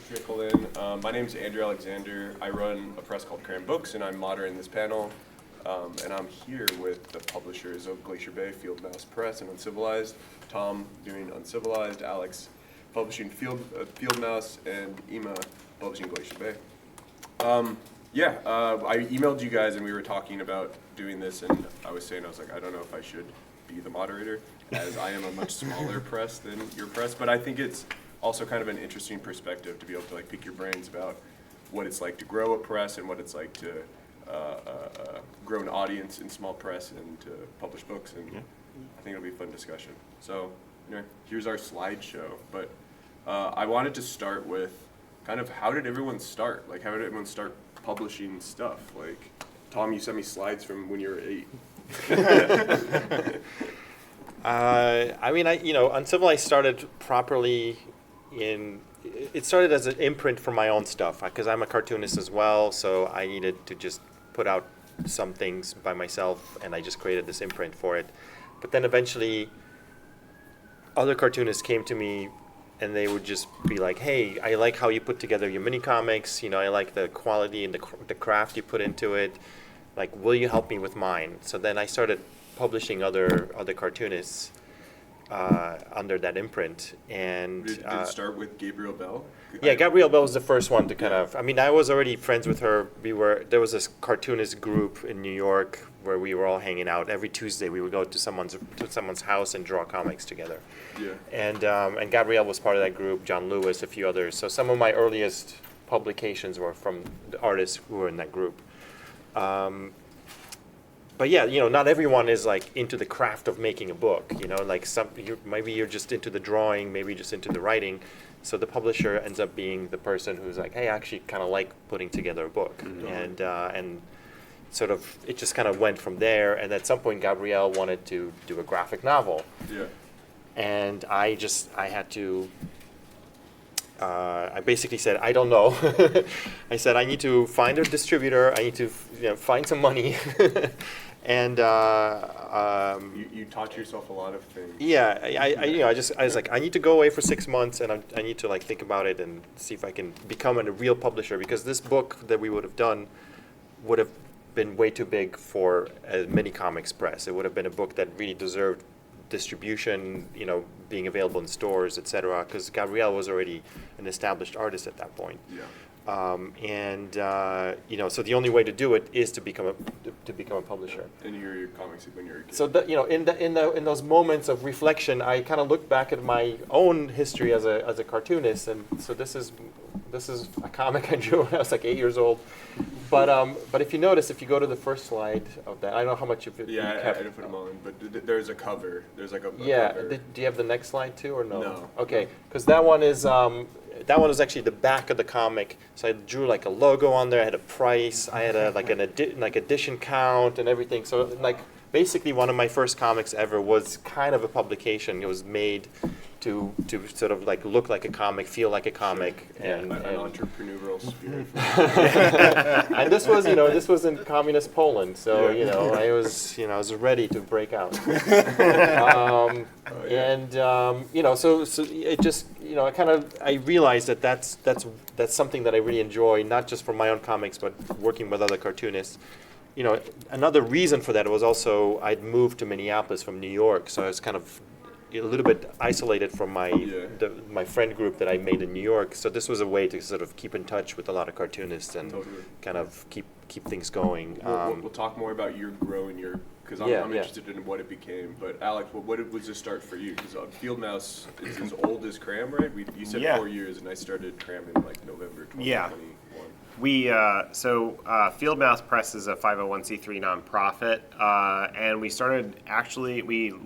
trickle in. My name is Andrew Alexander. I run a press called CRAM Books, and I'm moderating this panel. And I'm here with the publishers of Glacier Bay, Fieldmouse Press, and Uncivilized. Tom doing Uncivilized, Alex publishing Fieldmouse, and Ima publishing Glacier Bay. I emailed you guys and we were talking about doing this, and I was saying, I don't know if I should be the moderator, as I am a much smaller press than your press, but I think it's also kind of an interesting perspective to be able to pick your brains about what it's like to grow a press and what it's like to grow an audience in small press and to publish books, and I think it'll be a fun discussion. So, here's our slideshow, but I wanted to start with kind of how did everyone start? How did everyone start publishing stuff? Tom, you sent me slides from when you were 8. Uncivilized started properly it started as an imprint for my own stuff, because I'm a cartoonist as well, so I needed to just put out some things by myself, and I just created this imprint for it. But then eventually, other cartoonists came to me, and they would just be like, hey, I like how you put together your mini comics, I like the quality and the craft you put into it, will you help me with mine? So then I started publishing other cartoonists under that imprint. And did it start with Gabrielle Bell? Yeah, Gabrielle Bell was the first one to I was already friends with her. There was this cartoonist group in New York where we were all hanging out. Every Tuesday we would go to someone's house and draw comics together. Yeah. And Gabrielle was part of that group, John Lewis, a few others. So some of my earliest publications were from the artists who were in that group. But yeah, not everyone is into the craft of making a book. Maybe you're just into the drawing, maybe just into the writing. So the publisher ends up being the person who's like, hey, I actually kind of like putting together a book, and sort of it just kind of went from there. And at some point, Gabrielle wanted to do a graphic novel. Yeah. And I had to. I basically said, I don't know. I said, I need to find a distributor. I need to find some money. And you taught yourself a lot of things. Yeah, I was like, I need to go away for 6 months, and I need to think about it and see if I can become a real publisher, because this book that we would have done would have been way too big for a mini comics press. It would have been a book that really deserved distribution, being available in stores, etc. Because Gabrielle was already an established artist at that point. Yeah. So the only way to do it is to become a publisher. And you hear your comics when you're a kid. So in those moments of reflection, I kind of look back at my own history as a cartoonist, and so this is a comic I drew when I was 8 years old. But if you notice, if you go to the first slide of that, I don't know how much of it. Yeah, I didn't put them on, but there's a cover. There's a cover. Do you have the next slide too, or no? No. Okay, because that one is actually the back of the comic. So I drew a logo on there. I had a price. I had an edition count and everything. So basically one of my first comics ever was kind of a publication. It was made to sort of look like a comic, feel like a comic, and an entrepreneurial spirit. And this was in communist Poland, so I was ready to break out. So it just I realized that that's something that I really enjoy, not just for my own comics, but working with other cartoonists. Another reason for that was also I'd moved to Minneapolis from New York, so I was kind of a little bit isolated from my friend group that I made in New York. So this was a way to sort of keep in touch with a lot of cartoonists and kind of keep things going. We'll talk more about your growing because I'm interested in what it became. But Alex, what was the start for you? Because Fieldmouse is as old as CRAM, right? You said 4 years, and I started CRAM in November 2021. Yeah. Fieldmouse Press is a 501c3 nonprofit, and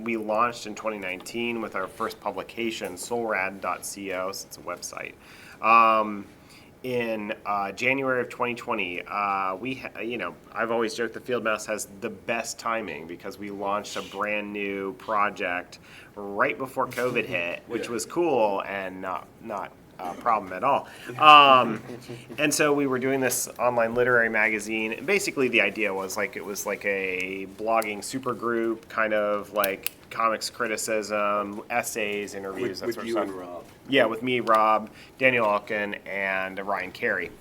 we launched in 2019 with our first publication, soulrad.co, so it's a website. In January of 2020, I've always joked that Fieldmouse has the best timing because we launched a brand new project right before COVID hit, which was cool and not a problem at all. And so we were doing this online literary magazine. And basically, the idea was like it was like a blogging supergroup, kind of like comics criticism, essays, interviews, that with sort of you stuff. and Rob. Yeah, with me, Rob, Daniel Alkin, and Ryan Carey.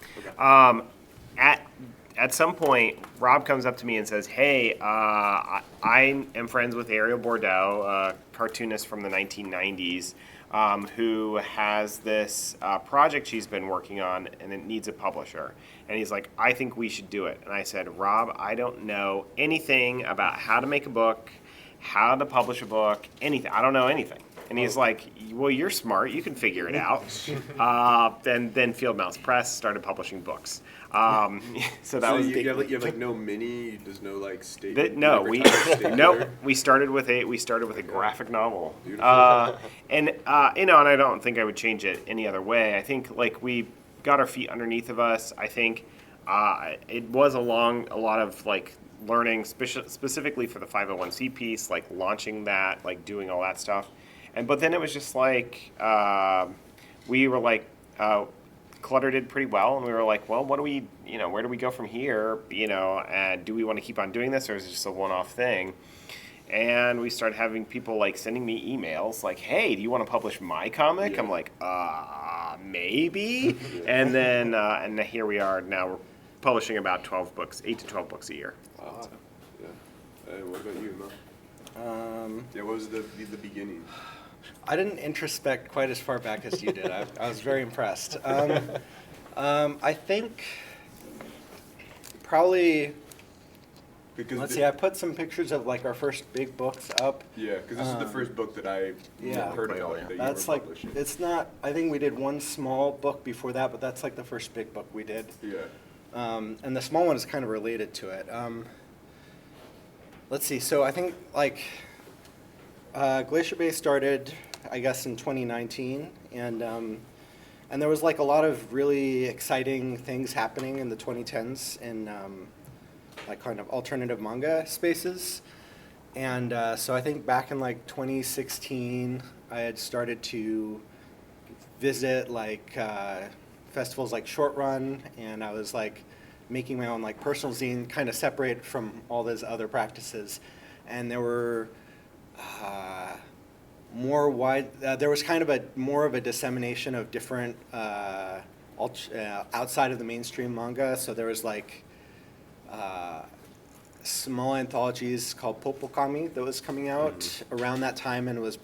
At some point, Rob comes up to me and says, "Hey, I am friends with Ariel Bordeaux, a cartoonist from the 1990s, who has this project she's been working on, and it needs a publisher." And he's like, "I think we should do it." And I said, "Rob, I don't know anything about how to make a book, how to publish a book, anything. I don't know anything." And he's like, "Well, you're smart. You can figure it out." Then Fieldmouse Press started publishing books. So that was you have like no mini, there's no like state. we started with a graphic novel. Beautiful. And I don't think I would change it any other way. I think like we got our feet underneath of us. I think it was a lot of like learning, specifically for the 501c piece, like launching that, like doing all that stuff. But then it was just like we were like Clutter did pretty well, and we were like, well, what do we, where do we go from here? And do we want to keep on doing this, or is it just a one-off thing? And we started having people like sending me emails like, "Hey, do you want to publish my comic?" Yeah. I'm like, maybe. And then and here we are now. We're publishing about 12 books, 8 to 12 books a year. Wow. Yeah. What about you, Mo? Yeah, what was the beginning? I didn't introspect quite as far back as you did. I was very impressed. I think probably, Because let's see, I put some pictures of like our first big books up. Yeah, because this is the first book that I Yeah. heard about that That's you were like, publishing. it's not, I think we did one small book before that, but that's like the first big book we did. Yeah. And the small one is kind of related to it. Let's see, so I think like Glacier Bay started, I guess, in 2019, and there was like a lot of really exciting things happening in the 2010s in like kind of alternative manga spaces. And so I think back in like 2016, I had started to visit like festivals like Short Run, and I was like making my own like personal zine, kind of separate from all those other practices. And there were there was kind of more of a dissemination of different outside of the mainstream manga. So there was like small anthologies called Popokami that was coming out around that time, and it was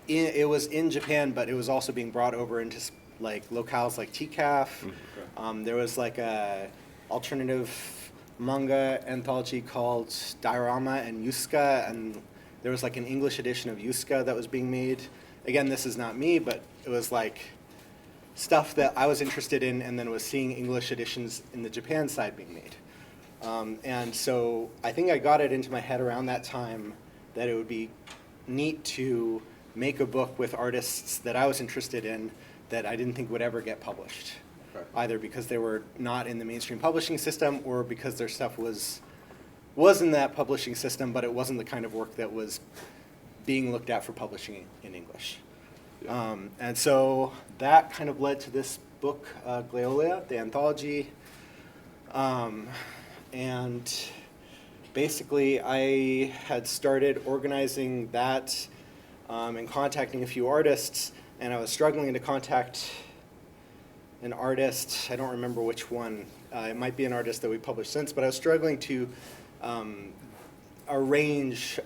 it was in Japan, but it was also being brought over into like locales like TCAF. There was like a alternative manga anthology called Diorama and Yusuka, and there was like an English edition of Yusuka that was being made. Again, this is not me, but it was like stuff that I was interested in, and then was seeing English editions in the Japan side being made. And so I think I got it into my head around that time that it would be neat to make a book with artists that I was interested in that I didn't think would ever get published. Okay. Either because they were not in the mainstream publishing system, or because their stuff was in that publishing system, but it wasn't the kind of work that was being looked at for publishing in English. Yeah. And so that kind of led to this book, Glacier, the anthology. And basically I had started organizing that and contacting a few artists, and I was struggling to contact an artist. I don't remember which one. It might be an artist that we published since, but I was struggling to arrange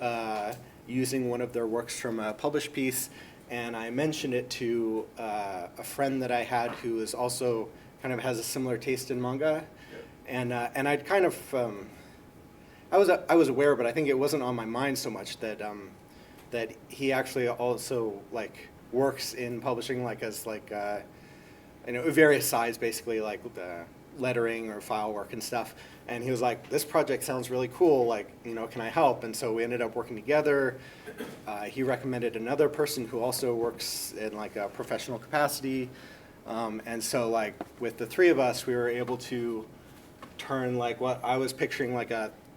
using one of their works from a published piece, and I mentioned it to a friend that I had who is also kind of has a similar taste in manga, and I'd kind of I was aware, but I think it wasn't on my mind so much that that he actually also like works in publishing, like as like various sides, basically like lettering or file work and stuff. And he was like, "This project sounds really cool, like, can I help?" And so we ended up working together. He recommended another person who also works in like a professional capacity. And so like with the three of us, we were able to turn like what I was picturing like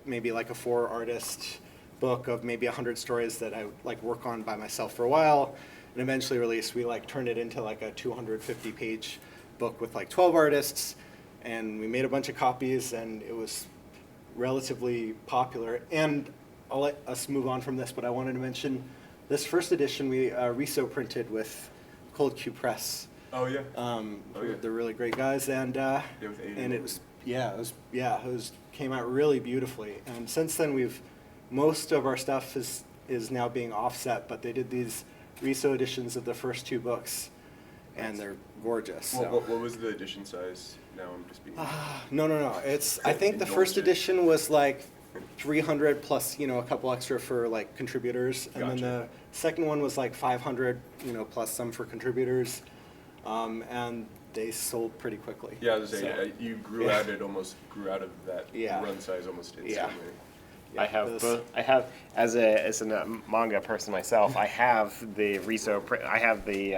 maybe like a 4-artist book of maybe 100 stories that I like work on by myself for a while, and eventually released, we like turned it into like a 250-page book with like 12 artists, and we made a bunch of copies, and it was relatively popular. And I'll let us move on from this, but I wanted to mention this first edition we reso printed with Cold Q Press. Oh yeah. They're really great guys, and with Aiden. and it was came out really beautifully. And since then, most of our stuff is now being offset, but they did these reso editions of the first 2 books, and they're gorgeous. So. What was the edition size? Now I'm just being. No. I think the first edition was like 300 plus, a couple extra for like contributors, and then the second one was like 500, plus some for contributors, and they sold pretty quickly. Yeah, I was saying, you grew out of that Yeah. run size almost instantly. Yeah. I have both. I have as a manga person myself. I have the reso. I have the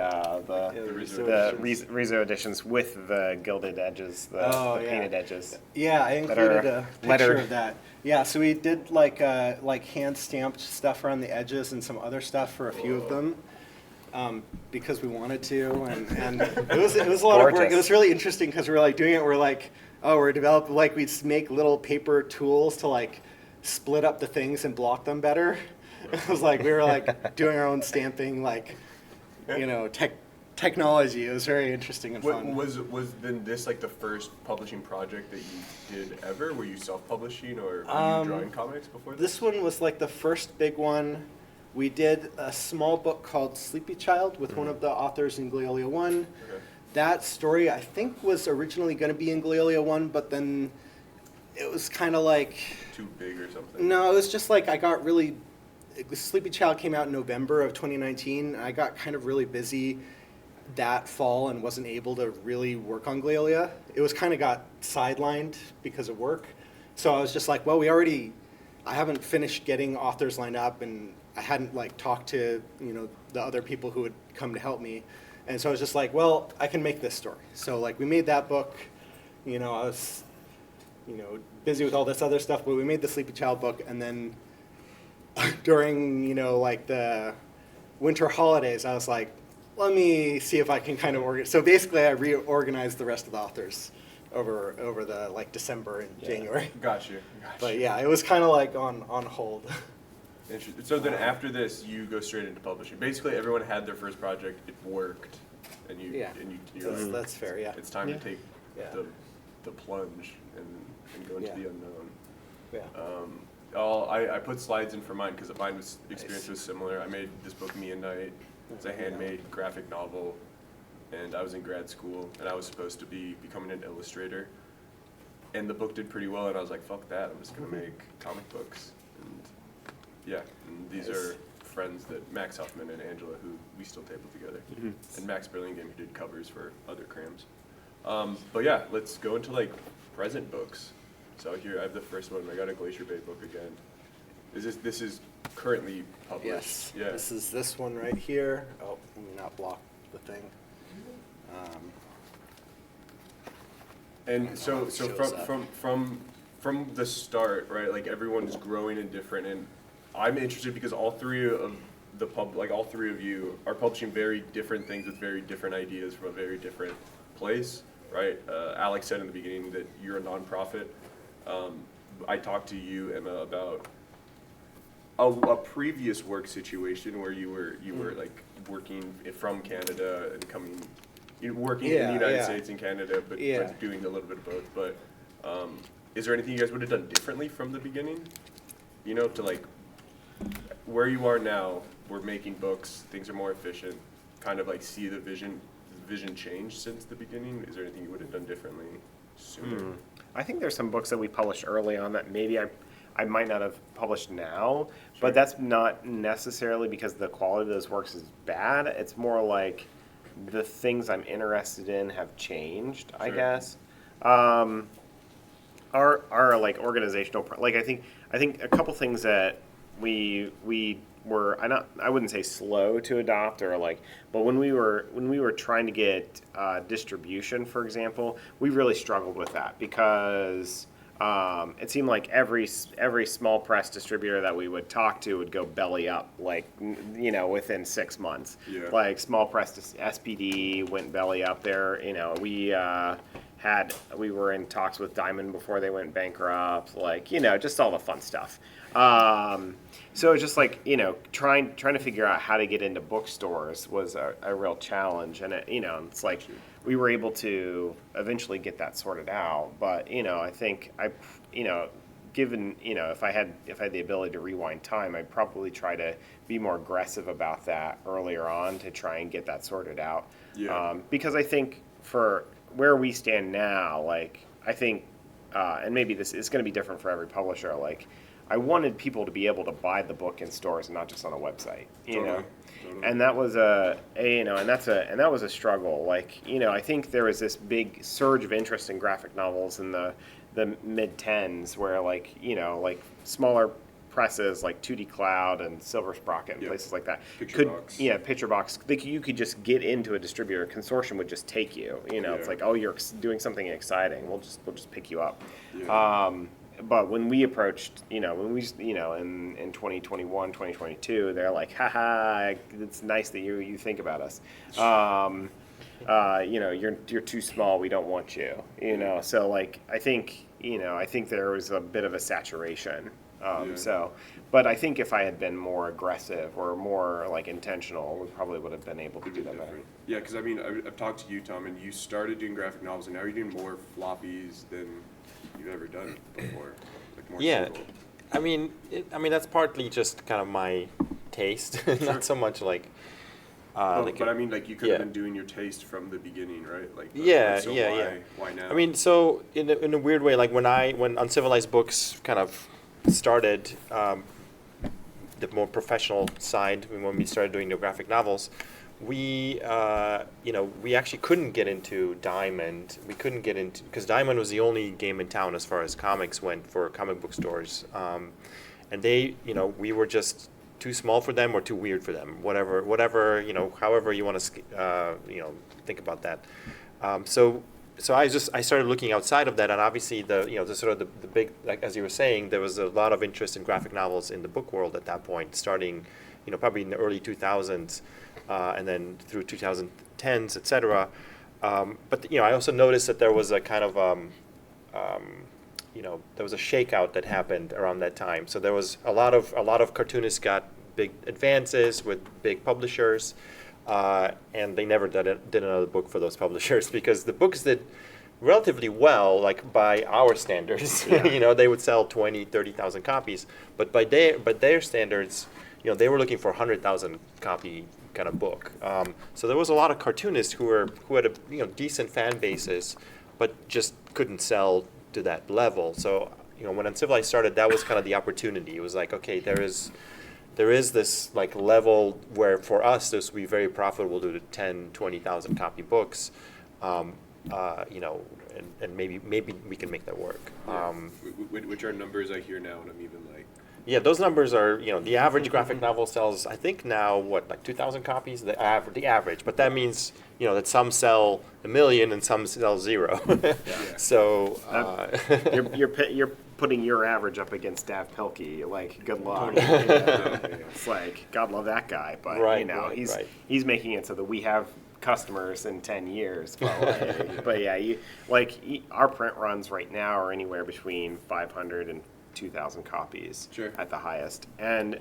reso editions with the gilded edges, the painted edges. Yeah, I included a picture lettered. of that. Yeah, so we did like hand stamped stuff around the edges and some other stuff for a few of them. Because we wanted to, and it was a lot of work. Gorgeous. It was really interesting because we were like doing it. We're like, we're developing, like we'd make little paper tools to like split up the things and block them better. It was like we were like doing our own stamping, like technology. It was very interesting and fun. Was then this like the first publishing project that you did ever? Were you self-publishing, or were you drawing comics before This one was like the first big one. We did a small book called Sleepy Child with one of the authors in Glacier 1. Okay. That story, I think, was originally going to be in Glacier 1, but then it was kind of like... Too big or something? No, it was just like Sleepy Child came out in November of 2019, and I got kind of really busy that fall and wasn't able to really work on Glacier. It was kind of got sidelined because of work. So I was just like, well, I haven't finished getting authors lined up, and I hadn't like talked to the other people who would come to help me, and so I was just like, well, I can make this story. So like we made that book. I was busy with all this other stuff, but we made the Sleepy Child book, and then during like the winter holidays, I was like, let me see if I can kind of organize. So basically, I reorganized the rest of the authors over the like December and January. Gotcha. But yeah, it was kind of like on hold. Interesting. So then after this, you go straight into publishing. Basically, everyone had their first project. It worked, and you're like, That's fair. Yeah. it's time to take Yeah. the plunge and go into Yeah. the unknown. Yeah. I put slides in for mine because experience was similar. I made this book, Me and Night. It's a handmade graphic novel, and I was in grad school, and I was supposed to be becoming an illustrator. And the book did pretty well, and I was like, fuck that, I'm just gonna make comic books. And these are friends that Max Hoffman and Angela, who we still table together, and Max Burlingame, who did covers for other crams. But yeah, let's go into like present books. So here I have the first one. I got a Glacier Bay book again. This is currently published? Yes. Yeah. This is this one right here. Oh, let me not block the thing. And so shows from the start, right? Like everyone's growing and different, and I'm interested because all three of you are publishing very different things with very different ideas from a very different place, right? Alex said in the beginning that you're a nonprofit. I talked to you, Emma, about a previous work situation where you were like working from Canada and working in the United States and Canada, but doing a little bit of both. But is there anything you guys would have done differently from the beginning? To like where you are now, we're making books, things are more efficient, kind of like see the vision change since the beginning. Is there anything you would have done differently sooner? I think there's some books that we published early on that maybe I might not have published now, but that's not necessarily because the quality of those works is bad. It's more like the things I'm interested in have changed, I guess. Our like organizational, like I think a couple things that we were, I wouldn't say slow to adopt or like, but when we were trying to get distribution, for example, we really struggled with that because it seemed like every small press distributor that we would talk to would go belly up, like, you know, within 6 months. Yeah. Like Small Press SPD went belly up there. You know, we were in talks with Diamond before they went bankrupt. Like, you know, just all the fun stuff. So it's just like, you know, trying to figure out how to get into bookstores was a real challenge, and it, you know, it's like we were able to eventually get that sorted out. But you know, I think you know, given, you know, if I had the ability to rewind time, I'd probably try to be more aggressive about that earlier on to try and get that sorted out. Yeah. Because I think for where we stand now, like I think, and maybe this is going to be different for every publisher, like. I wanted people to be able to buy the book in stores and not just on a website, you know. Totally. And that was that was a struggle. Like, you know, I think there was this big surge of interest in graphic novels in the mid-10s, where, like, you know, like smaller presses like 2D Cloud and Silver Sprocket and places like that Picture Box. You could just get into a distributor. A consortium would just take you. You know, it's like, oh, you're doing something exciting. We'll just pick you up. Yeah. But when we approached, you know, in 2021, 2022, they're like, haha, it's nice that you think about us. You know, you're too small, we don't want you. You know, so like, I think there was a bit of a saturation. So, but I think if I had been more aggressive or more like intentional, we probably would have been able to do that better. Yeah, because I mean, I've talked to you, Tom, and you started doing graphic novels, and now you're doing more floppies than you've ever done before, like more single. I mean, that's partly just kind of my taste, not so much like. But I mean, like, you could have been doing your taste from the beginning, right? Like, so why now? I mean, so in a weird way, like when Uncivilized Books kind of started, the more professional side, when we started doing the graphic novels, we actually couldn't get into Diamond. We couldn't get into, because Diamond was the only game in town as far as comics went for comic book stores, and they, you know, we were just too small for them or too weird for them. Whatever, you know, however you want to, you know, think about that. So I started looking outside of that, and obviously the big, like as you were saying, there was a lot of interest in graphic novels in the book world at that point, starting, you know, probably in the early 2000s. And then through 2010s, etc. But you know, I also noticed that there was a kind of there was a shakeout that happened around that time. So there was a lot of cartoonists got big advances with big publishers, and they never did another book for those publishers because the books did relatively well, like by our standards. You know, they would sell 20, 30,000 copies, but by their standards, you know, they were looking for 100,000 copy kind of book. So there was a lot of cartoonists who had a, you know, decent fan bases, but just couldn't sell to that level. So, you know, when Uncivilized started, that was kind of the opportunity. It was like, okay, there is this like level where for us this would be very profitable to do 10, 20,000 copy books, you know, and maybe we can make that work. Which are numbers I hear now, and I'm even like. Yeah, those numbers are, you know, the average graphic novel sells, I think now, like 2,000 copies, the average. But that means, you know, that some sell 1 million and some sell 0. So you're putting your average up against Dav Pilkey. Like, good luck. You know? It's like, God love that guy, but you know, he's making it so that we have customers in 10 years. But yeah, our print runs right now are anywhere between 500 and 2,000 copies at the highest, and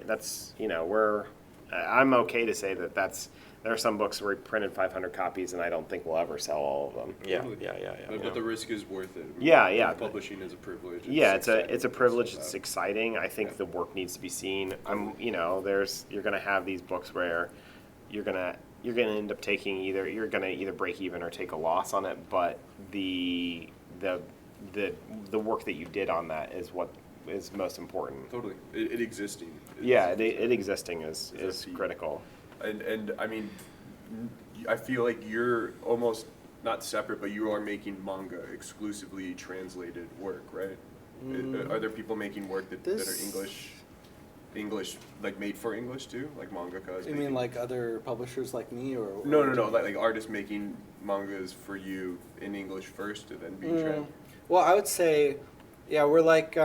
that's, you know, I'm okay to say that there are some books where we printed 500 copies, and I don't think we'll ever sell all of them. But the risk is worth it. Publishing is a privilege. It's a privilege. It's exciting. I think the work needs to be seen. You know, you're going to have these books where you're going to end up taking you're going to either break even or take a loss on it, but the work that you did on that is what is most important. Totally. It existing. It existing is critical. And I mean, I feel like you're almost not separate, but you are making manga exclusively translated work, right? Are there people making work that are English, like made for English too, like mangakas? You mean like other publishers like me, or no, like artists making mangas for you in English first and then being translated? Well, I would say Yeah, we're like,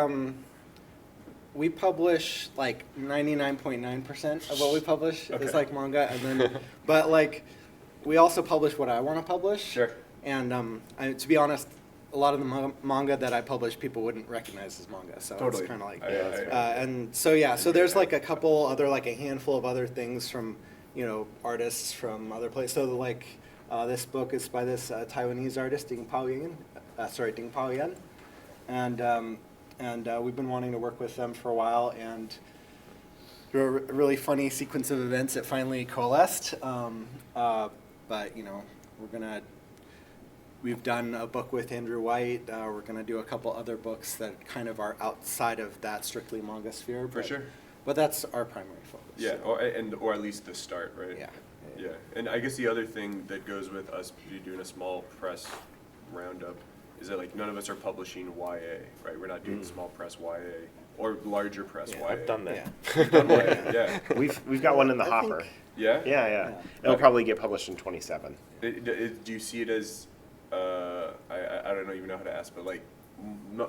we publish like 99.9% of what we publish Okay. is like manga, and then, but like, we also publish what I want to publish. Sure. And to be honest, a lot of the manga that I publish, people wouldn't recognize as manga. So Totally. it's kind of like, I- so there's like a couple other, like a handful of other things from, artists from other places. So like, this book is by this Taiwanese artist, Ding Pao Yan. And we've been wanting to work with them for a while, and through a really funny sequence of events, it finally coalesced. But we've done a book with Andrew White. We're gonna do a couple other books that kind of are outside of that strictly manga sphere. For sure. But that's our primary focus. Yeah, or at least the start, right? Yeah. Yeah, and I guess the other thing that goes with us doing a small press roundup is that like none of us are publishing YA, right? We're not doing small press YA or larger press Yeah, YA. I've done that. Yeah. You've done YA, yeah. We've got one in the I hopper. think- Yeah? Yeah. It'll probably get published in 27. Do you see it as, I don't even know how to ask, but like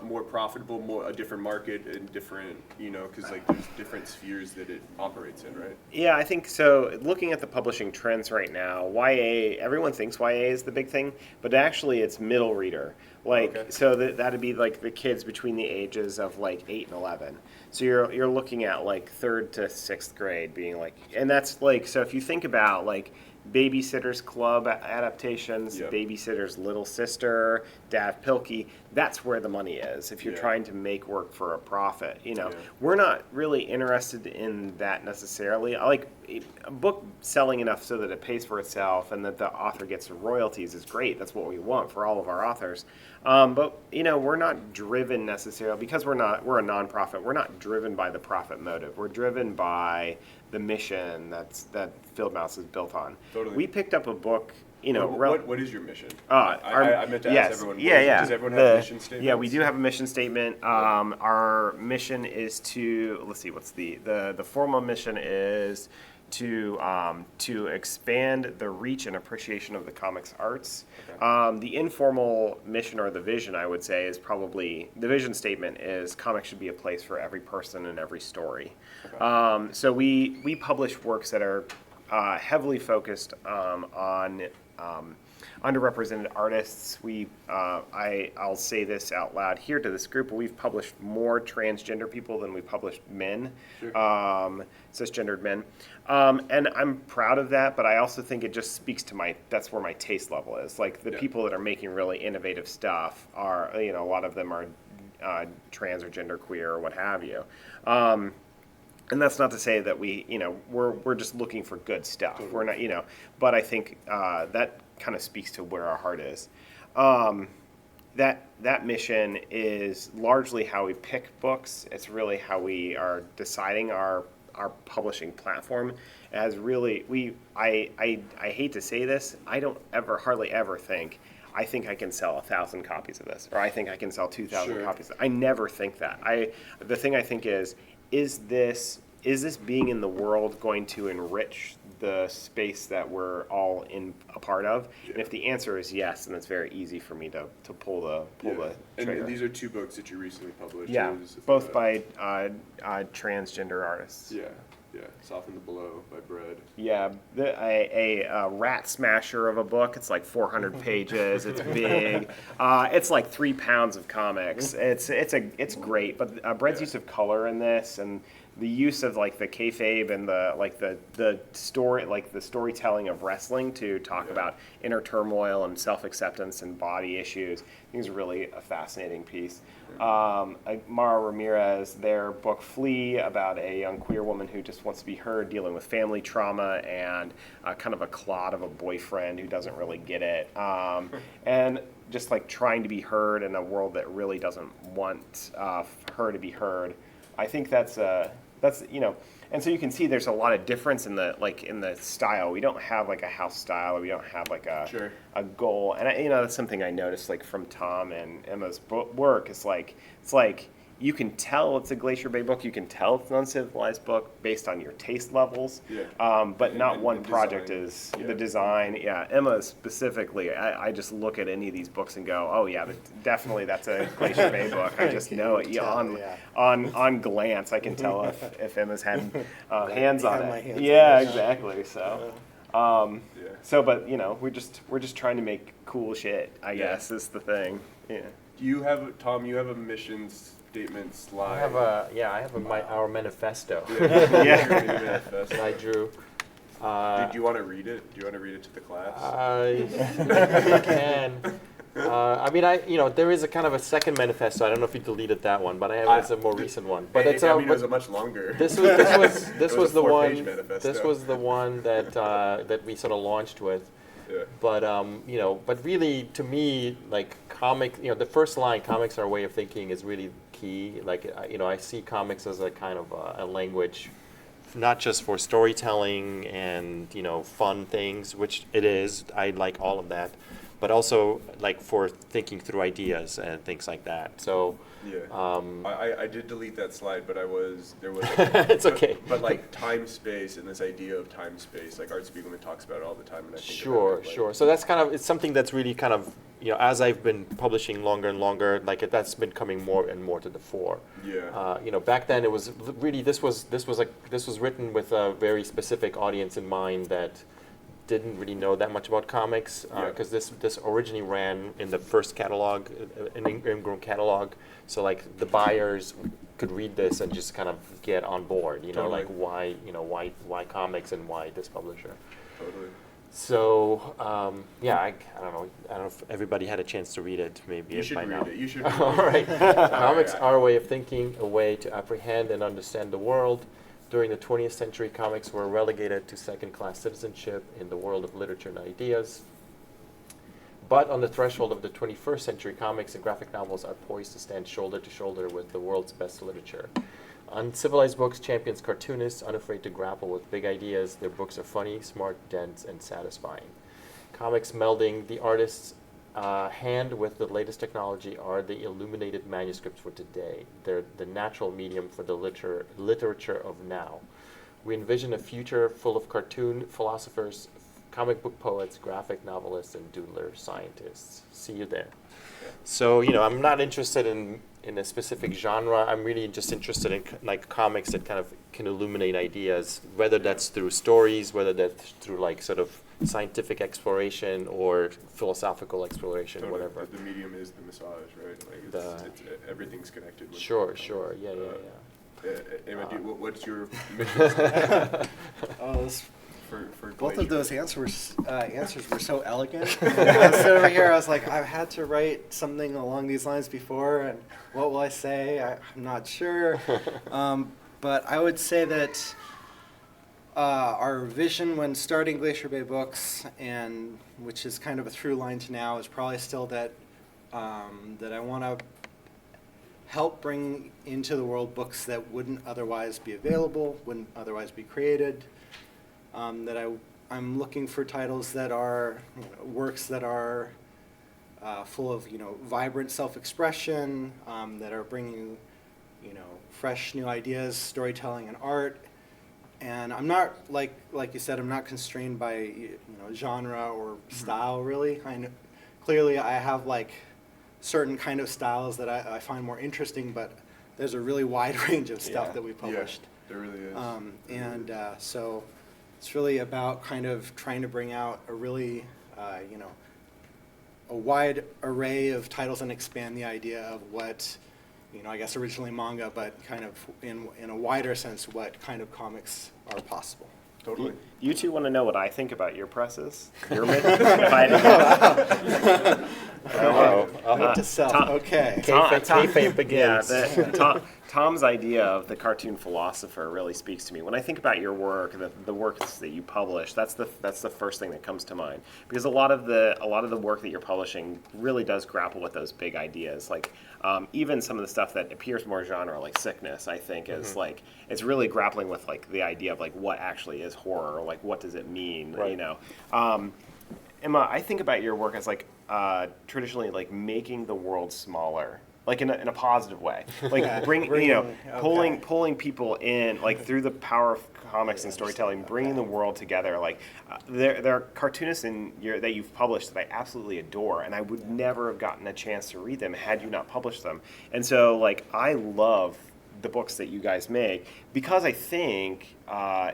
more profitable, a different market and different, because like there's different spheres that it operates in, right? Yeah, I think so. Looking at the publishing trends right now, YA, everyone thinks YA is the big thing, but actually it's middle reader. Like, Okay. so that'd be like the kids between the ages of like 8 and 11. So you're looking at like 3rd to 6th grade being like, and that's like, so if you think about like Babysitter's Club adaptations, Yep. Babysitter's Little Sister, Dav Pilkey, that's where the money is. If you're Yeah. trying to make work for a profit, Yeah. we're not really interested in that necessarily. I like a book selling enough so that it pays for itself and that the author gets royalties is great. That's what we want for all of our authors. But we're not driven necessarily because we're a nonprofit. We're not driven by the profit motive. We're driven by the mission that Fieldmouse is built on. Totally. We picked up a book. What is your mission? I I meant to ask everyone. Does everyone have a mission statement? Yeah, we do have a mission statement. Our mission is to, let's see, what's the formal mission is to expand the reach and appreciation of the comics arts. Okay. The informal mission or the vision, I would say, is probably, the vision statement is comics should be a place for every person and every story. Okay. So we publish works that are heavily focused on underrepresented artists. I'll say this out loud here to this group, but we've published more transgender people than we published men, Sure. cisgendered men. And I'm proud of that, but I also think it just speaks to that's where my taste level is. Like the Yeah. people that are making really innovative stuff are, a lot of them are trans or genderqueer or what have you. And that's not to say that we're just looking for good stuff. Totally. We're not, but I think that kind of speaks to where our heart is. That mission is largely how we pick books. It's really how we are deciding our publishing platform. As really, I hate to say this, I don't hardly ever think, I think I can sell 1,000 copies of this, or I think I can sell 2,000 Sure. copies. I never think that. The thing I think is this being in the world going to enrich the space that we're all in a part of? And if the answer is yes, then it's very easy for me to pull the trigger. And these are 2 books that you recently published. Yeah, It was, both by transgender artists. Yeah. Soften the Blow by Bread. Yeah, a rat smasher of a book. It's like 400 pages. It's big. It's like 3 pounds of comics. It's great. But Bread's use of color in this and the use of like the kayfabe and the story, like the storytelling of wrestling to talk about inner turmoil and self-acceptance and body issues, I think is really a fascinating piece. Mara Ramirez, their book Flee, about a young queer woman who just wants to be heard, dealing with family trauma and kind of a clod of a boyfriend who doesn't really get it, and just like trying to be heard in a world that really doesn't want her to be heard. I think that's and so you can see there's a lot of difference in the style. We don't have like a house style, or we don't have like a goal. And that's something I noticed like from Tom and Emma's work. It's like you can tell it's a Glacier Bay book. You can tell it's an Uncivilized book based on your taste levels. Yeah. But not And one project design. is Yeah. the design. Yeah, Emma specifically. I just look at any of these books and go, oh yeah, but definitely that's a Glacier Bay book. I just Okay, know you it. can Yeah, tell, on glance, I can tell if Emma's had hands on Had my it. hands on Yeah, it. exactly. So. Yeah. So, but we're just trying to make cool shit. I guess is the thing. Yeah. Do you have, Tom, you have a mission statement slide? I have our manifesto Yeah. that I drew. Do you want to read it? Do you want to read it to the class? I can. I mean, there is a kind of a second manifesto. I don't know if you deleted that one, but I have it's a more recent one. But it's I mean, it was a much longer. this It was a the 4-page one. manifesto. This was the one that we sort of launched with. Yeah. But but really, to me, like the first line, comics are a way of thinking, is really key. Like, I see comics as a kind of a language, not just for storytelling and fun things, which it is. I like all of that, but also like for thinking through ideas and things like that. So. Yeah. I did delete that slide, but there was It's okay. But like time space and this idea of time space, like Art Spiegelman talks about it all the time, and I think Sure, about it, like, sure. So that's it's something that's really kind of, as I've been publishing longer and longer, like that's been coming more and more to the fore. Yeah. Back then it was really, this was written with a very specific audience in mind that didn't really know that much about comics, because this originally ran in the first catalog, an ingrown catalog. So like the buyers could read this and just kind of get on board, Totally. like why comics and why this publisher. Totally. So I don't know if everybody had a chance to read it. Maybe You should by read now. it. You should read All it. right. Comics Yeah. are a way of thinking, a way to apprehend and understand the world. During the 20th century, comics were relegated to second-class citizenship in the world of literature and ideas. But on the threshold of the 21st century, comics and graphic novels are poised to stand shoulder to shoulder with the world's best literature. Uncivilized Books champions cartoonists unafraid to grapple with big ideas. Their books are funny, smart, dense, and satisfying. Comics melding the artist's hand with the latest technology are the illuminated manuscripts for today. They're the natural medium for the literature of now. We envision a future full of cartoon philosophers, comic book poets, graphic novelists, and doodler scientists. See you there. So, I'm not interested in a specific genre. I'm really just interested in like comics that kind of can illuminate ideas, whether that's through stories, whether that's through like sort of scientific exploration or philosophical exploration, Totally. wherever. The medium is the massage, right? Like it's everything's connected. With Sure. Yeah. Emma, what's your mission statement for Both of Glacier? those answers were so elegant. I was sitting over here, I was like, I've had to write something along these lines before, and what will I say? I'm not sure. But I would say that our vision when starting Glacier Bay Books, and which is kind of a through line to now, is probably still that I want to help bring into the world books that wouldn't otherwise be available, wouldn't otherwise be created. That I'm looking for titles that are works that are full of vibrant self-expression, that are bringing fresh new ideas, storytelling, and art. And I'm not like you said, I'm not constrained by genre or style really. Clearly I have like certain kind of styles that I find more interesting, but there's a really wide range of stuff that we published. Yeah, there really is. So it's really about kind of trying to bring out a really, a wide array of titles and expand the idea of what, I guess originally manga, but kind of in a wider sense, what kind of comics are possible. Totally. You two want to know what I think about your presses? Your Note to self. Okay. Kayfabe begins. Tom's idea of the cartoon philosopher really speaks to me. When I think about your work, the works that you publish, that's the first thing that comes to mind. Because a lot of the work that you're publishing really does grapple with those big ideas. Like even some of the stuff that appears more genre, like Sickness, I think is like it's really grappling with like the idea of like what actually is horror, or like what does it mean, Right. Emma, I think about your work as like traditionally like making the world smaller like in a positive way, like Yeah, pulling people in, like through the power of comics and storytelling, bringing the world together. Like there are cartoonists that you've published that I absolutely adore, and I would never have gotten a chance to read them had you not published them. And so like I love the books that you guys make because I think we all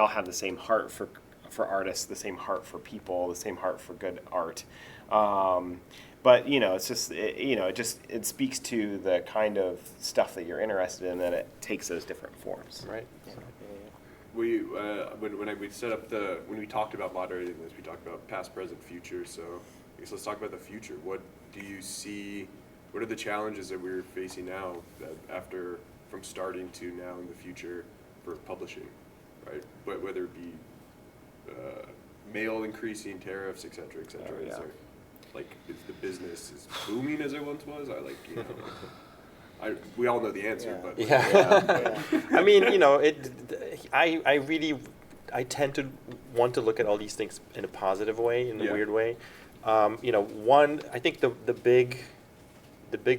have the same heart for artists, the same heart for people, the same heart for good art. But it's just it speaks to the kind of stuff that you're interested in, that it takes those different forms. Right. We when we set up when we talked about moderating this, we talked about past, present, future. So I guess let's talk about the future. What do you see? What are the challenges that we're facing now, that from starting to now in the future for publishing, right? But whether it be mail increasing, tariffs, et cetera, et cetera. Oh, yeah. Is the business as booming as it once was? We all know the answer, but I mean, I tend to want to look at all these things in a positive way, in a weird way. One, I think the big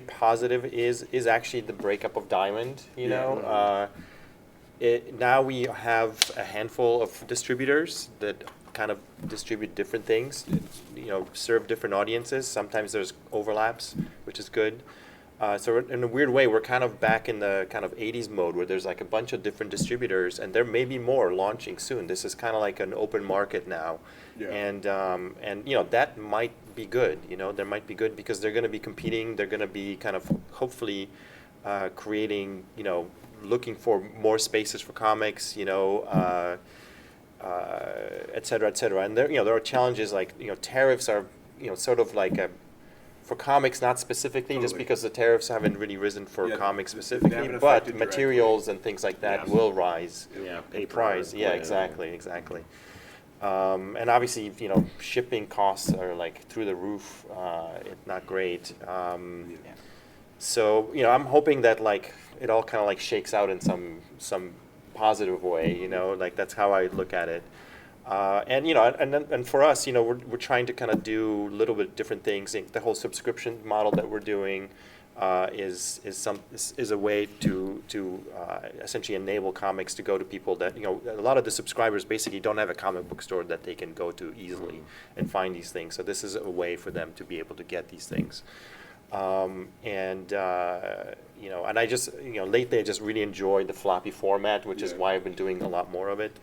positive is actually the breakup of Diamond. Now we have a handful of distributors that kind of distribute different things, serve different audiences. Sometimes there's overlaps, which is good. So in a weird way, we're kind of back in the kind of 80s mode where there's like a bunch of different distributors, and there may be more launching soon. This is kind of like an open market now. Yeah. And that might be good. There might be good because they're going to be competing. They're going to be kind of hopefully creating, looking for more spaces for comics, et cetera, et cetera. And there are challenges like, tariffs are, sort of like for comics, not specifically, just because the tariffs haven't really risen for comics specifically, haven't but affected materials and things like that will rise in paper, price. Yeah, plywood. exactly. And obviously, shipping costs are like through the roof. It's not great. So, I'm hoping that like it all kind of like shakes out in some positive way, like that's how I look at it. And for us, we're trying to kind of do a little bit different things. The whole subscription model that we're doing is a way to essentially enable comics to go to people that a lot of the subscribers basically don't have a comic book store that they can go to easily and find these things. So this is a way for them to be able to get these things. And I just lately I just really enjoyed the floppy format, which is why I've been doing a lot more of it.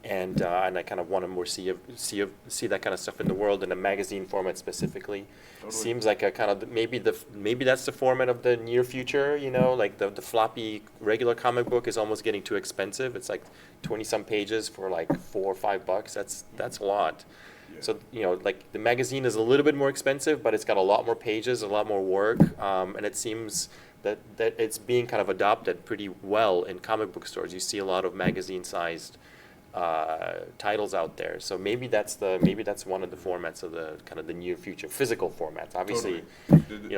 And I kind of want to more see that kind of stuff in the world in a magazine format specifically. Totally. Seems like a kind of maybe that's the format of the near future. Like the floppy regular comic book is almost getting too expensive. It's like 20-some pages for like $4 or $5. That's a lot. Yeah. So like the magazine is a little bit more expensive, but it's got a lot more pages, a lot more work, and it seems that it's being kind of adopted pretty well in comic book stores. You see a lot of magazine-sized titles out there, so maybe that's one of the formats of the kind of the near future, physical formats. Obviously, totally.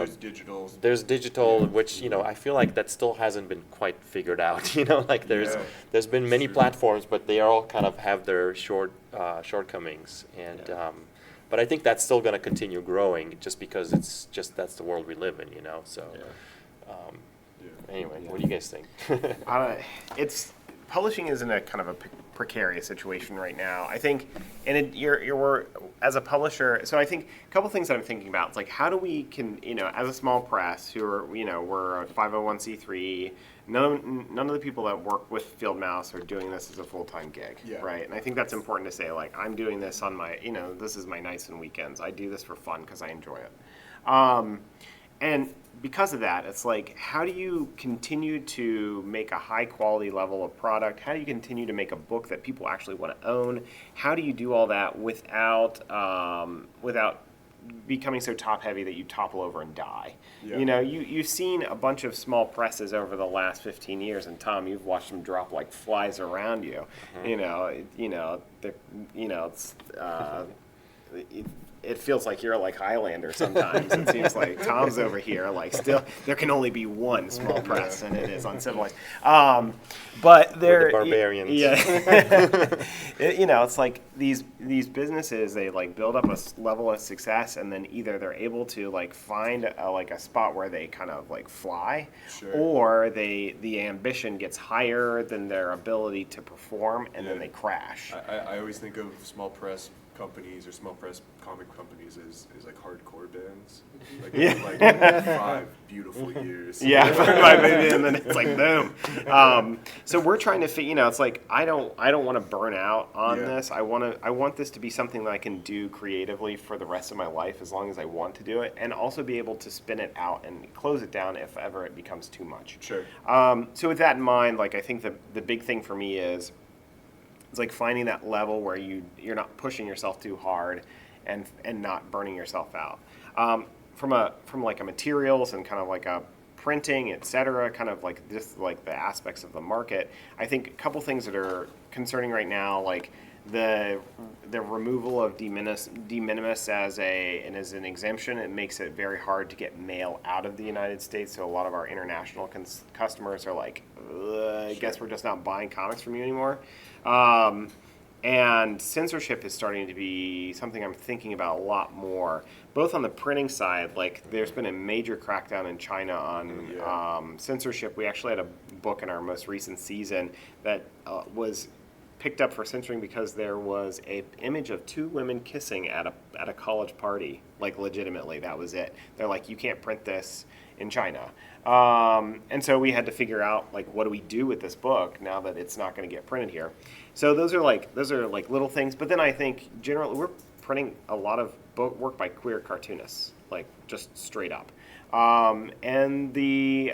There's digital, which I feel like that still hasn't been quite figured out. Like there's been many platforms, but they all kind of have their shortcomings, and but I think that's still going to continue growing, just because that's the world we live in. So anyway, what do you guys think? Publishing is in a kind of a precarious situation right now. I think, and you're as a publisher. So I think a couple things that I'm thinking about. It's like, how do we as a small press, who are we're a 501c3. None of the people that work with Fieldmouse are doing this as a full-time gig, right? And I think that's important to say. Like, I'm doing this on my this is my nights and weekends. I do this for fun because I enjoy it. And because of that, it's like, how do you continue to make a high quality level of product? How do you continue to make a book that people actually want to own? How do you do all that without becoming so top heavy that you topple over and die? Yeah. You've seen a bunch of small presses over the last 15 years, and Tom, you've watched them drop like flies around you. Mm-hmm. it feels like you're like Highlander sometimes. It seems like Tom's over here, like still, there can only be one small press, and it is Uncivilized. But they're the barbarians. It's like these businesses, they like build up a level of success, and then either they're able to like find a spot where they kind of like fly, Sure. or the ambition gets higher than their ability to perform, and then they crash. I always think of small press companies or small press comic companies as like hardcore bands. Like, like 5 beautiful years. Yeah, maybe, and then it's like boom. So we're trying to it's like I don't want to burn out on this. I want this to be something that I can do creatively for the rest of my life as long as I want to do it, and also be able to spin it out and close it down if ever it becomes too much. Sure. So with that in mind, like I think the big thing for me is it's like finding that level where you're not pushing yourself too hard and not burning yourself out. From like a materials and kind of like a printing, et cetera, kind of like this, like the aspects of the market, I think a couple things that are concerning right now, like the removal of de minimis as an exemption, it makes it very hard to get mail out of the United States. So a lot of our international customers are like, I guess we're just not buying comics from you anymore. And censorship is starting to be something I'm thinking about a lot more, both on the printing side. Like there's been a major crackdown in China on censorship. We actually had a book in our most recent season that was picked up for censoring because there was an image of 2 women kissing at a college party. Like legitimately, that was it. They're like, you can't print this in China. And so we had to figure out like, what do we do with this book now that it's not going to get printed here? So those are like little things. But then I think generally we're printing a lot of work by queer cartoonists, like just straight up. And the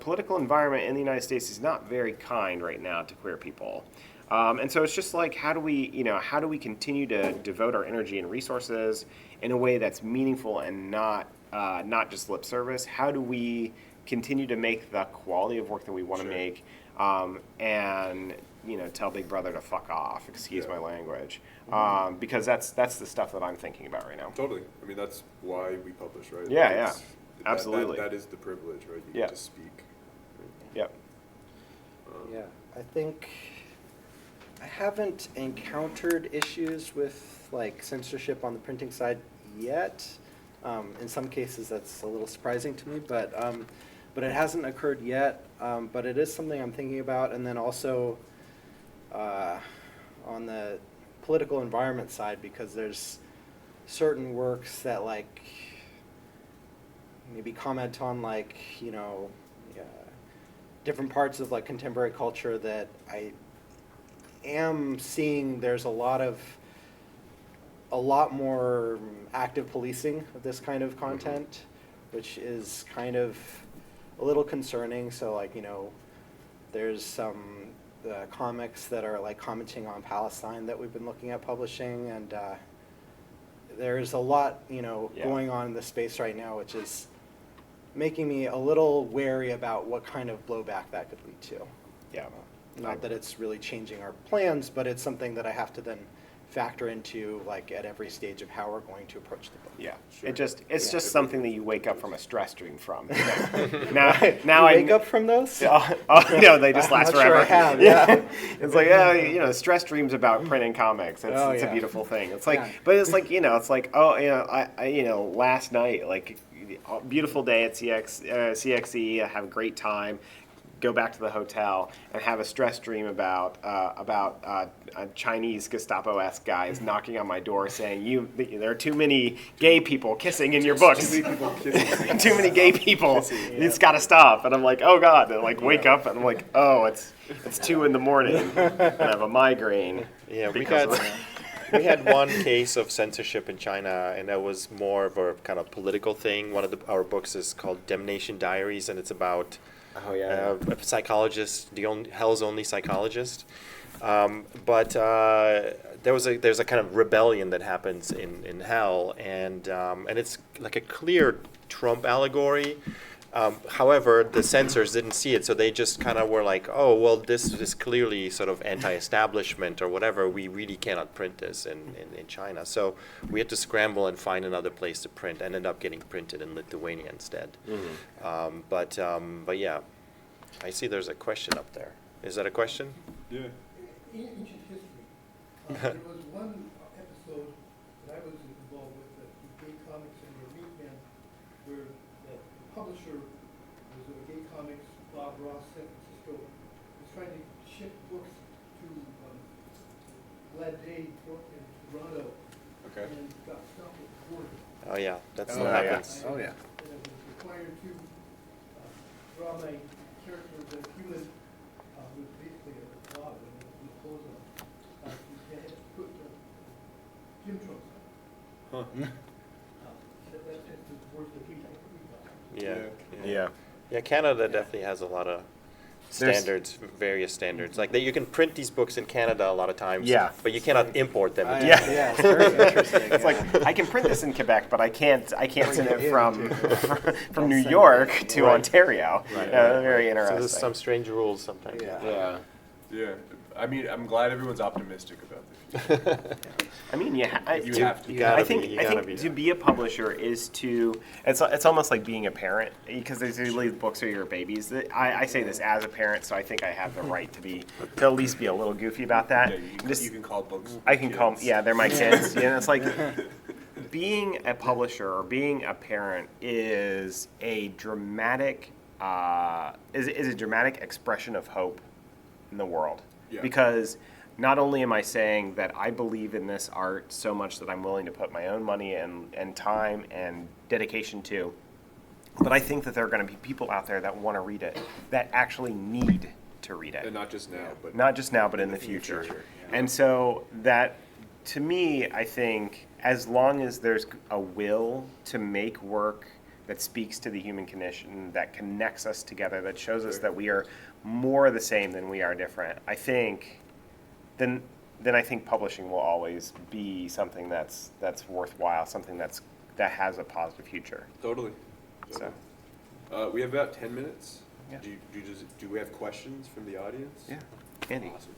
political environment in the United States is not very kind right now to queer people. And so it's just like, how do we continue to devote our energy and resources in a way that's meaningful and not just lip service? How do we continue to make the quality of work that we want to make, and tell Big Brother to fuck off, excuse my language, because that's the stuff that I'm thinking about right now. Totally. I mean, that's why we publish, right? Yeah, absolutely. That is the privilege, right? You get to speak. Yep. Yeah, I think I haven't encountered issues with like censorship on the printing side yet. In some cases, that's a little surprising to me, but it hasn't occurred yet. But it is something I'm thinking about. And then also on the political environment side, because there's certain works that like maybe comment on like different parts of like contemporary culture that I am seeing there's a lot more active policing of this kind of content, which is kind of a little concerning. So like, there's some comics that are like commenting on Palestine that we've been looking at publishing, and there's a lot, going on in the space right now, which is making me a little wary about what kind of blowback that could lead to. Yeah. Not that it's really changing our plans, but it's something that I have to then factor into like at every stage of how we're going to approach the book. Yeah, Sure. it's just something that you wake up from a stress dream from. Now I wake up from those. No, they just last I'm not forever. sure I have, yeah. It's like stress dreams about printing comics. It's a beautiful thing. It's like, but it's like last night, like beautiful day at CXC. I have a great time. Go back to the hotel and have a stress dream about Chinese Gestapo-esque guys knocking on my door saying, there are too many gay people kissing in your books. Too many gay people. It's got to stop. And I'm like, oh God. And like wake up and I'm like, oh, it's 2 a.m. and I have a migraine. Yeah, we had one case of censorship in China, and that was more of a kind of political thing. One of our books is called Damnation Diaries, and it's about a psychologist, hell's only psychologist. But there's a kind of rebellion that happens in hell, and it's like a clear Trump allegory. However, the censors didn't see it, so they just kind of were like, oh, well, this is clearly sort of anti-establishment or whatever. We really cannot print this in China. So we had to scramble and find another place to print. Ended up getting printed in Lithuania instead. But yeah, I see there's a question up there. Is that a question? Yeah. In ancient history, there was one episode that I was involved with, the gay comics and the Meat Man, where the publisher was Gay Comics, Bob Ross, San Francisco, was trying to ship books to Glad Day in Toronto, Okay. and got stopped at the border. Oh yeah, that still Oh, yeah. happens. Oh, yeah. And I was required to draw my character as a human with basically a cloth and clothes on. You had to put gym trunks on. That's just the worst of we Yeah. Yeah, Canada definitely has a lot of standards, various standards. Like you can print these books in Canada a lot of times, Yeah. but you cannot import them. into Yeah. Canada. Yeah, it's very interesting. It's like I can print this in Quebec, but I can't send it from New York to Right. Ontario. Right. Very So interesting. there's some strange rules sometimes. Yeah. Yeah. Yeah. I mean, I'm glad everyone's optimistic about the future. I mean, You have to. You gotta I think be. You gotta be. to be a publisher is to it's almost like being a parent, because usually the books are your babies. I say this as a parent, so I think I have the right to at least be a little goofy about that. Yeah, you can call books. I can call them, kids. yeah, they're my kids. You know, it's like being a publisher or being a parent is a dramatic is a dramatic expression of hope in the world. Yeah. Because not only am I saying that I believe in this art so much that I'm willing to put my own money and time and dedication to, but I think that there are going to be people out there that want to read it, that actually need to read it. And not just now, but Not just now, but in the future. And so that, to me, I think as long as there's a will to make work that speaks to the human condition, that connects us together, that shows us that we are more the same than we are different, I think, then I think publishing will always be something that's worthwhile, something that has a positive future. Totally. So, We have about 10 minutes. Yeah. Do we have questions from the audience? yeah, Andy. Awesome.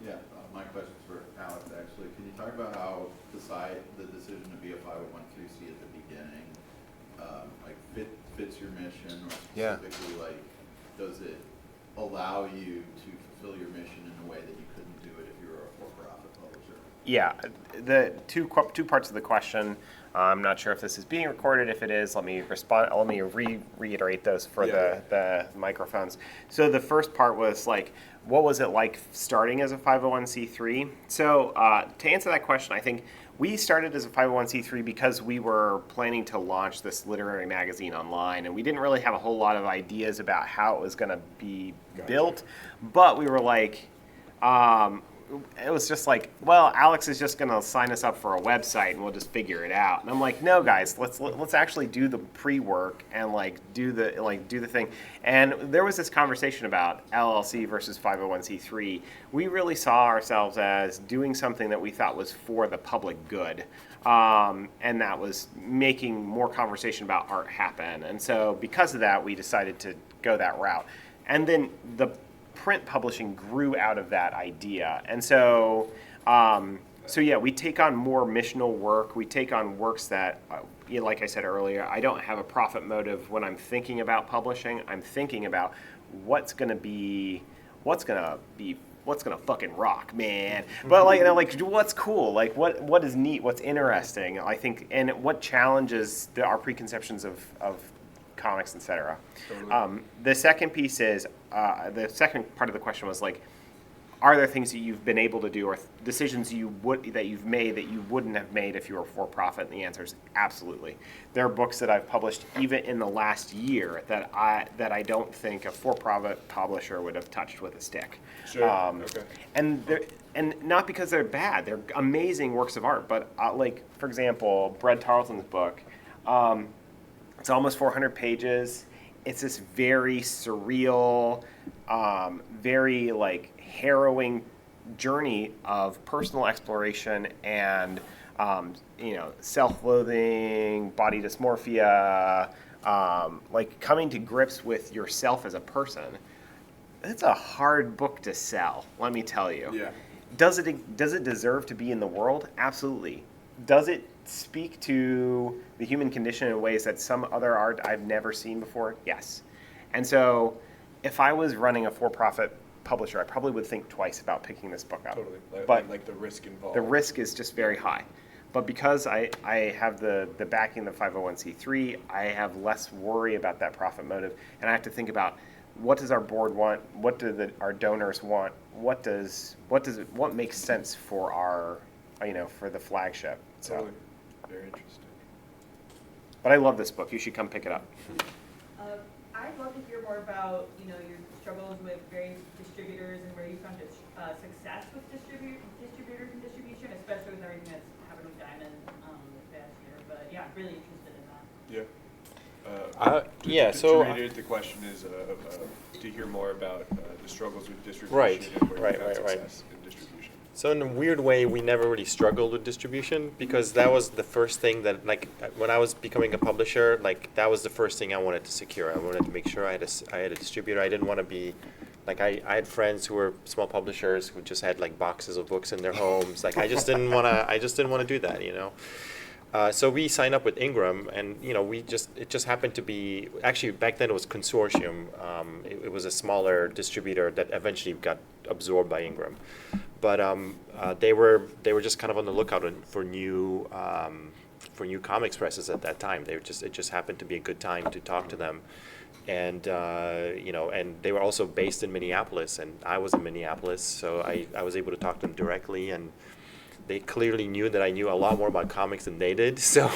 Yeah, my question's for Alex, actually. Can you talk about how the decision to be a 501c at the beginning, fits your mission, or Yeah. specifically, does it allow you to fulfill your mission in a way that you couldn't do it if you were a for-profit publisher? Yeah, the two parts of the question. I'm not sure if this is being recorded. If it is, let me respond. Let me reiterate those for the microphones. So the first part was what was it like starting as a 501c3? So to answer that question, I think we started as a 501c3 because we were planning to launch this literary magazine online, and we didn't really have a whole lot of ideas about how it was going to be built. But we were it was just well, Alex is just going to sign us up for a website and we'll just figure it out. And I'm like, no, guys, let's actually do the pre-work and do the thing. And there was this conversation about LLC versus 501c3. We really saw ourselves as doing something that we thought was for the public good. And that was making more conversation about art happen. And so because of that, we decided to go that route. And then the print publishing grew out of that idea. And so, yeah, we take on more missional work. We take on works that, like I said earlier, I don't have a profit motive when I'm thinking about publishing. I'm thinking about what's gonna fucking rock, man. But what's cool? What is neat? What's interesting? I think, and what challenges our preconceptions of comics, etc. Totally. The second piece is the second part of the question was are there things that you've been able to do or decisions that you've made that you wouldn't have made if you were for profit? And the answer is absolutely. There are books that I've published even in the last year that I don't think a for-profit publisher would have touched with a stick. Sure. Okay. And not because they're bad; they're amazing works of art. But for example, Brett Tarleton's book. It's almost 400 pages. It's this very surreal, very harrowing journey of personal exploration and self-loathing, body dysmorphia, like coming to grips with yourself as a person, it's a hard book to sell, let me tell you. Yeah. Does it deserve to be in the world? Absolutely. Does it speak to the human condition in ways that some other art I've never seen before? Yes. And so if I was running a for-profit publisher, I probably would think twice about picking this book up. Totally. But Like the risk involved. the risk is just very high. But because I have the backing of the 501c3, I have less worry about that profit motive, and I have to think about what does our board want, what do our donors want, what makes sense for our, for the flagship. So, Totally. Very interesting. but I love this book. You should come pick it up. I'd love to hear more about, your struggles with various distributors and where you found success with distributors and distribution, especially with everything that's happened with Diamond this past year. But yeah, I'm really interested in that. Yeah. So to reiterate, the question is to hear more about the struggles with distribution Right, and where right, you found right, right. success in distribution. So in a weird way, we never really struggled with distribution because that was the first thing that, like, when I was becoming a publisher, like, that was the first thing I wanted to secure. I wanted to make sure I had a distributor. I didn't want to be, like, I had friends who were small publishers who just had, like, boxes of books in their homes. Like, I just didn't want to do that, So we signed up with Ingram, and it just happened to be, actually back then it was Consortium. It was a smaller distributor that eventually got absorbed by Ingram, but they were just kind of on the lookout for new comics presses at that time. It just happened to be a good time to talk to them, and and they were also based in Minneapolis, and I was in Minneapolis, so I was able to talk to them directly, and they clearly knew that I knew a lot more about comics than they did. So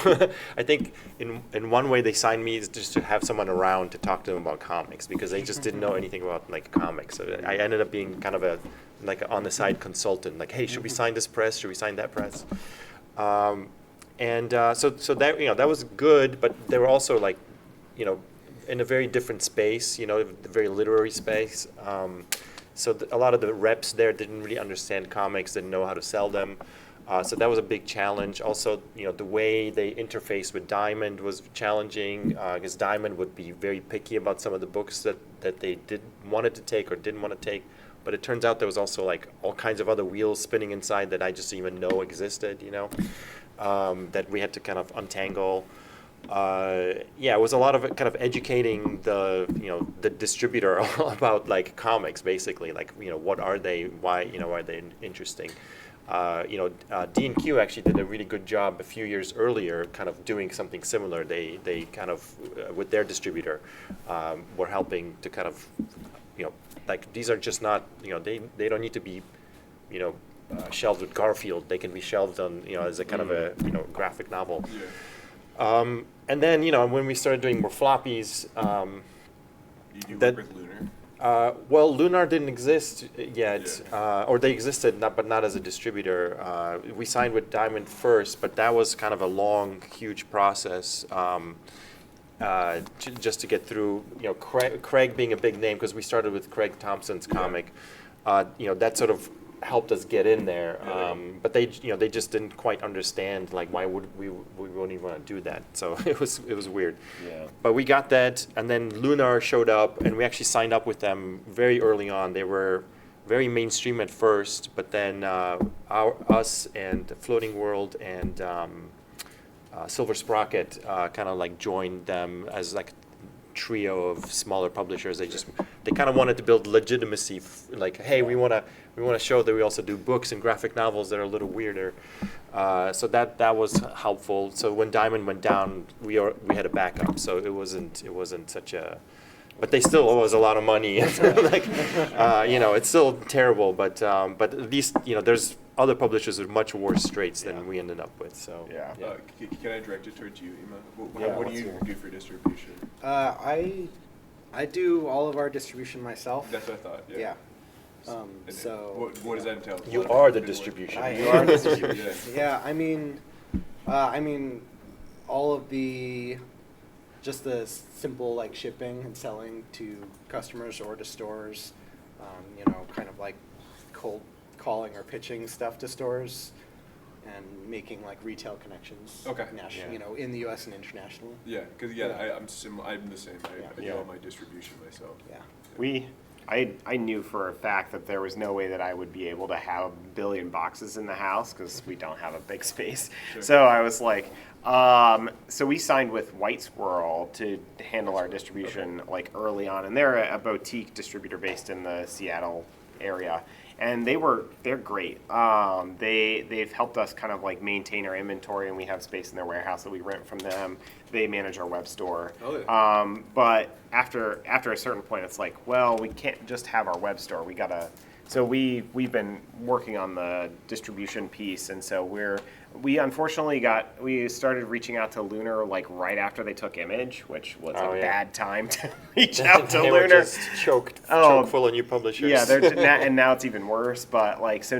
I think in one way they signed me just to have someone around to talk to them about comics because they just didn't know anything about like comics. So I ended up being kind of a on the side consultant. Like, hey, should we sign this press? Should we sign that press? So that that was good, but they were also like in a very different space. The very literary space. So a lot of the reps there didn't really understand comics, didn't know how to sell them. So that was a big challenge. Also, the way they interfaced with Diamond was challenging because Diamond would be very picky about some of the books that they wanted to take or didn't want to take. But it turns out there was also like all kinds of other wheels spinning inside that I just didn't even know existed, that we had to kind of untangle. It was a lot of kind of educating the distributor about like comics, basically, like what are they, why are they interesting. D&Q actually did a really good job a few years earlier, kind of doing something similar. They kind of with their distributor were helping to kind of like these are just not they don't need to be shelved with Garfield. They can be shelved on as a kind of a graphic novel. Yeah. And then, when we started doing more floppies, You do work with Lunar? well, Lunar didn't exist yet, or they existed, but not as a distributor. We signed with Diamond first, but that was kind of a long, huge process just to get through. Craig being a big name, because we started with Craig Thompson's comic. That sort of helped us get in there, but they just didn't quite understand like why would we wouldn't even want to do that. So it was weird. Yeah. But we got that, and then Lunar showed up, and we actually signed up with them very early on. They were very mainstream at first, but then us and Floating World and Silver Sprocket kind of like joined them as like trio of smaller publishers. They kind of wanted to build legitimacy, like, hey, we want to show that we also do books and graphic novels that are a little weirder. So that was helpful. So when Diamond went down, we had a backup. So it wasn't such a, but they still owe us a lot of money. Like, it's still terrible. But at least there's other publishers with much worse straits than we ended up with. So Yeah. Can I direct it towards you, Ima? What do you do for distribution? I do all of our distribution myself. That's what I thought. Yeah. Yeah. So What does that entail? You A lot of are the good work. distribution. You are the distribution. Yeah. Yeah, I mean, all of the simple like shipping and selling to customers or to stores, kind of like cold calling or pitching stuff to stores, and making like retail connections. Okay. Yeah. You know, in the U.S. and internationally. Yeah, because I'm the same. I do Yeah. all my distribution myself. Yeah. I knew for a fact that there was no way that I would be able to have a billion boxes in the house because we don't have a big space. Sure. So I was like, so we signed with White Squirrel to handle our distribution like early on, and they're a boutique distributor based in the Seattle area. And they're great. They've helped us kind of like maintain our inventory, and we have space in their warehouse that we rent from them. They manage our web store. Oh, yeah. But after a certain point, it's like, well, we can't just have our web store. We gotta. So we've been working on the distribution piece, and so we unfortunately we started reaching out to Lunar like right after they took Image, which was Oh, a yeah. bad time to reach out to They were Lunar. just choke Oh, full of new publishers. Yeah, and now it's even worse. But like, so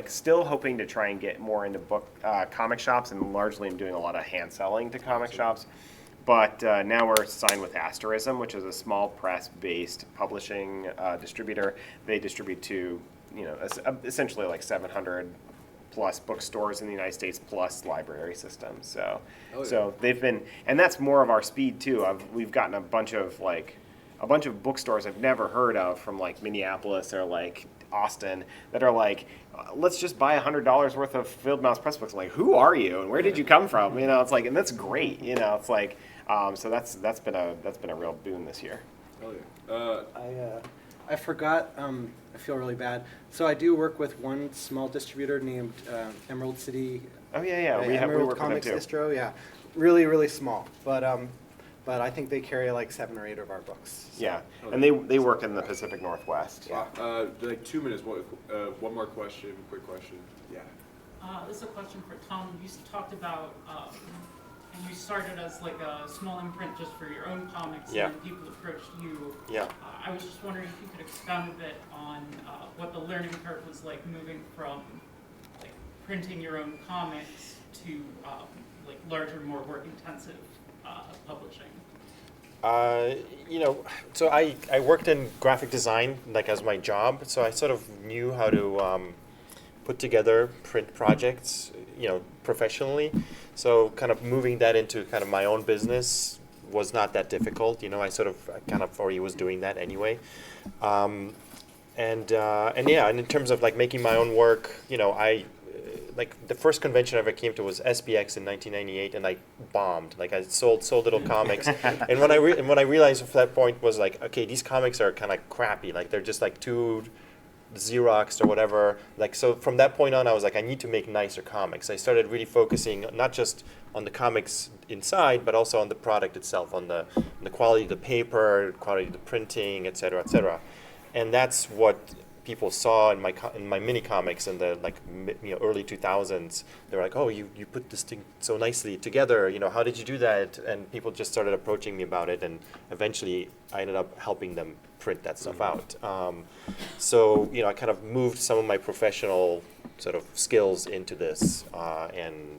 still hoping to try and get more into comic shops, and largely I'm doing a lot of hand selling to comic shops. But now we're signed with Asterism, which is a small press-based publishing distributor. They distribute to, essentially like 700 plus bookstores in the United States plus library systems. So, Oh, yeah. so they've been, and that's more of our speed too. We've gotten a bunch of bookstores I've never heard of from like Minneapolis or like Austin that are like, let's just buy $100 worth of Fieldmouse Press books. I'm like, who are you and where did you come from? It's like, and that's great. It's like, so that's been a real boon this year. Oh yeah. I forgot. I feel really bad. So I do work with one small distributor named Emerald City. Oh yeah. We Emerald work Comics with them too. Distro. Yeah, really, really small. But I think they carry like 7 or 8 of our books. So. Yeah, and they work in the Pacific Northwest. Wow. Like 2 minutes. One more question. Quick question. Yeah. This is a question for Tom. You talked about, and you started as like a small imprint just for your own comics, Yeah. and then people approached you. Yeah. I was just wondering if you could expound a bit on what the learning curve was like moving from like printing your own comics to like larger, more work-intensive publishing. So I worked in graphic design like as my job, so I sort of knew how to put together print projects, professionally. So kind of moving that into kind of my own business was not that difficult. I kind of already was doing that anyway. And in terms of like making my own work, I like the first convention I ever came to was SPX in 1998, and I bombed. Like I sold little comics, and when I realized at that point was like, okay, these comics are kind of crappy. Like they're just like too Xeroxed or whatever. Like so, from that point on, I was like, I need to make nicer comics. I started really focusing not just on the comics inside, but also on the product itself, on the quality of the paper, quality of the printing, et cetera, et cetera. And that's what people saw in my mini comics in the early 2000s. They were like, oh, you put this thing so nicely together. How did you do that? And people just started approaching me about it, and eventually I ended up helping them print that stuff out. So I kind of moved some of my professional sort of skills into this, and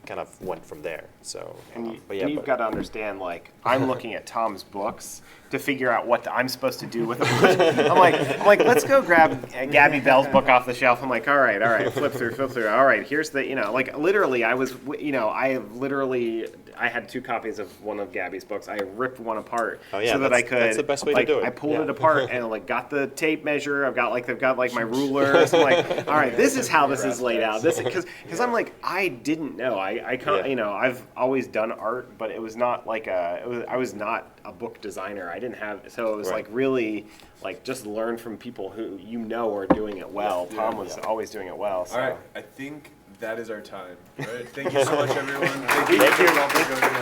kind of went from there. So, And you've got to understand, like, I'm looking at Tom's books to figure out what I'm supposed to do with them. I'm like, let's go grab Gabby Bell's book off the shelf. I'm like, all right, flip through. All right, here's the, like literally, I had 2 copies of one of Gabby's books. I ripped one apart Oh, yeah, so that I that's- could. that's the best way to do it. I pulled Yeah. it apart and like got the tape measure. They've got like my rulers. I'm like, all right, this is how this is laid out. This because I'm like, I didn't know. I can't, Yeah. I've always done art, but it was not like I was not a book designer. I didn't have, so it was Right. like really like just learn from people who are doing it well. Yeah. Tom was always doing it well. So. All right. I think that is our time. All right. Thank you so much, everyone. Thank you Thank you. all for joining us.